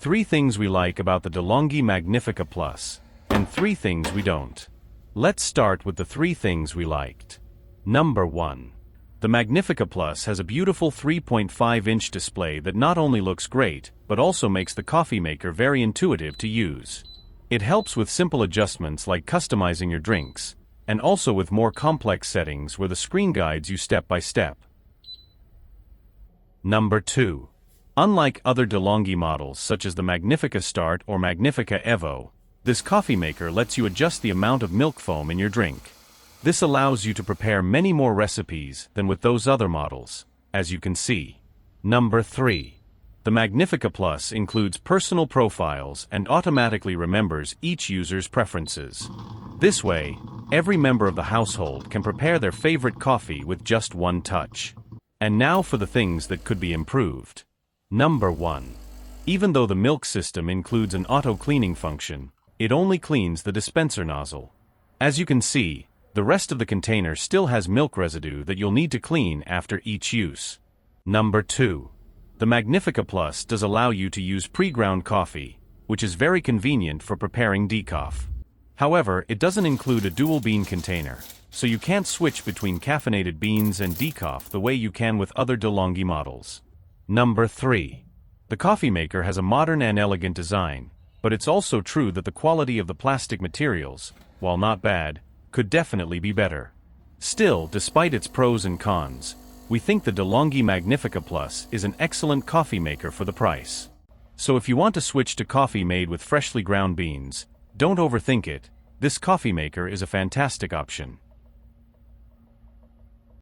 3 things we like about the Delonghi Magnifica Plus, and 3 things we don't. Let's start with the 3 things we liked. Number 1. The Magnifica Plus has a beautiful 3.5-inch display that not only looks great, but also makes the coffee maker very intuitive to use. It helps with simple adjustments like customizing your drinks, and also with more complex settings where the screen guides you step by step. Number 2. Unlike other Delonghi models such as the Magnifica Start or Magnifica Evo, this coffee maker lets you adjust the amount of milk foam in your drink. This allows you to prepare many more recipes than with those other models, as you can see. Number 3. The Magnifica Plus includes personal profiles and automatically remembers each user's preferences. This way, every member of the household can prepare their favorite coffee with just one touch. And now for the things that could be improved. Number 1. Even though the milk system includes an auto-cleaning function, it only cleans the dispenser nozzle. As you can see, the rest of the container still has milk residue that you'll need to clean after each use. Number 2. The Magnifica Plus does allow you to use pre-ground coffee, which is very convenient for preparing decaf. However, it doesn't include a dual bean container, so you can't switch between caffeinated beans and decaf the way you can with other Delonghi models. Number 3. The coffee maker has a modern and elegant design, but it's also true that the quality of the plastic materials, while not bad, could definitely be better. Still, despite its pros and cons, we think the Delonghi Magnifica Plus is an excellent coffee maker for the price. So if you want to switch to coffee made with freshly ground beans, don't overthink it. This coffee maker is a fantastic option.